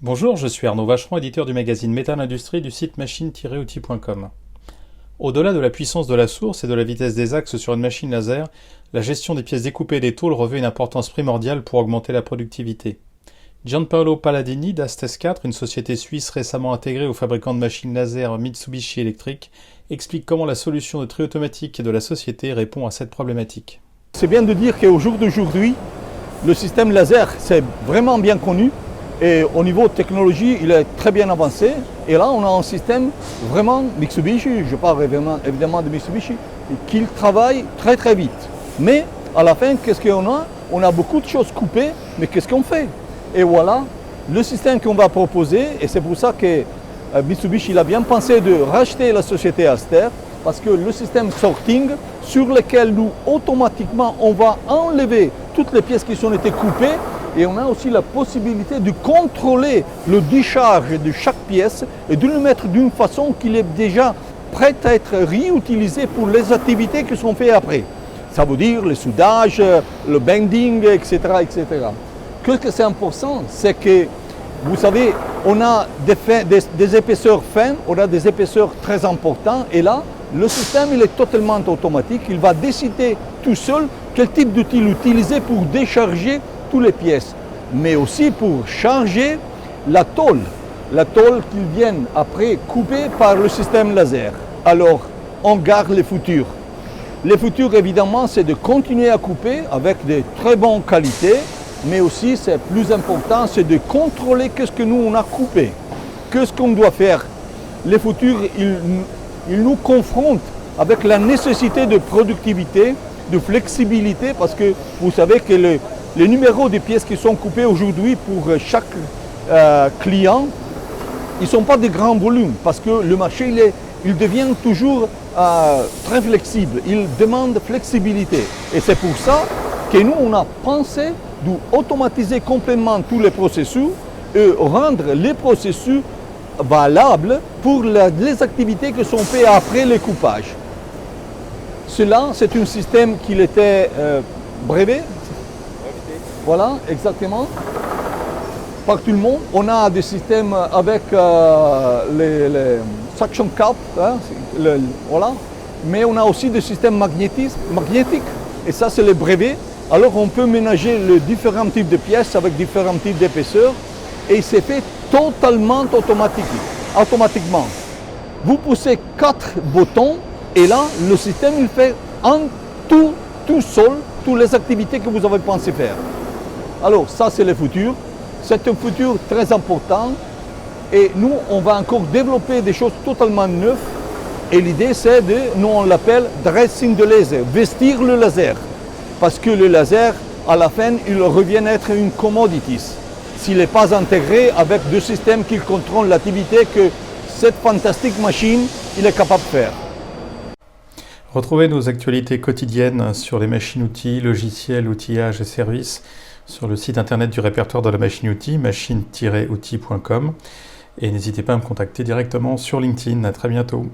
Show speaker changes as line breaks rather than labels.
Bonjour, je suis Arnaud Vacheron, éditeur du magazine Métal Industrie du site machine-outil.com. Au-delà de la puissance de la source et de la vitesse des axes sur une machine laser, la gestion des pièces découpées et des tôles revêt une importance primordiale pour augmenter la productivité. Gianpaolo Palladini d'Astes 4, une société suisse récemment intégrée au fabricant de machines laser Mitsubishi Electric, explique comment la solution de tri automatique de la société répond à cette problématique.
C'est bien de dire qu'au jour d'aujourd'hui, le système laser, c'est vraiment bien connu. Et au niveau de technologie, il est très bien avancé. Et là, on a un système vraiment Mitsubishi, je parle évidemment de Mitsubishi, qui travaille très très vite. Mais à la fin, qu'est-ce qu'on a? On a beaucoup de choses coupées, mais qu'est-ce qu'on fait? Et voilà, le système qu'on va proposer, et c'est pour ça que Mitsubishi il a bien pensé de racheter la société Aster, parce que le système sorting, sur lequel nous, automatiquement, on va enlever toutes les pièces qui ont été coupées, et on a aussi la possibilité de contrôler le décharge de chaque pièce et de le mettre d'une façon qu'il est déjà prêt à être réutilisé pour les activités qui sont faites après. Ça veut dire le soudage, le bending, etc. etc. Ce que c'est important, c'est que, vous savez, on a des épaisseurs fines, on a des épaisseurs très importantes, et là, le système il est totalement automatique. Il va décider tout seul quel type d'outil utiliser pour décharger toutes les pièces, mais aussi pour charger la tôle qu'ils viennent après couper par le système laser. Alors, on garde les futurs. Les futurs, évidemment, c'est de continuer à couper avec de très bonnes qualités, mais aussi, c'est plus important, c'est de contrôler qu'est-ce que nous, on a coupé. Qu'est-ce qu'on doit faire? Les futurs, ils nous confrontent avec la nécessité de productivité, de flexibilité, parce que vous savez que les numéros de pièces qui sont coupées aujourd'hui pour chaque client, ils ne sont pas de grands volumes parce que le marché il devient toujours très flexible, il demande flexibilité. Et c'est pour ça que nous, on a pensé d'automatiser complètement tous les processus et rendre les processus valables pour les activités qui sont faites après le coupage. Cela, c'est un système qui était brevet. Voilà, exactement. Par tout le monde, on a des systèmes avec les suction cap, hein, voilà. Mais on a aussi des systèmes magnétiques, et ça c'est les brevets. Alors on peut ménager les différents types de pièces avec différents types d'épaisseurs, et c'est fait totalement automatiquement. Vous poussez 4 boutons, et là, le système il fait en tout seul toutes les activités que vous avez pensé faire. Alors ça c'est le futur, c'est un futur très important et nous on va encore développer des choses totalement neuves et l'idée c'est nous on l'appelle dressing de laser, vestir le laser parce que le laser à la fin il revient être une commodity s'il n'est pas intégré avec deux systèmes qui contrôlent l'activité que cette fantastique machine il est capable de faire.
Retrouvez nos actualités quotidiennes sur les machines-outils, logiciels, outillages et services sur le site internet du répertoire de la machine-outil, machine-outil.com, et n'hésitez pas à me contacter directement sur LinkedIn. À très bientôt.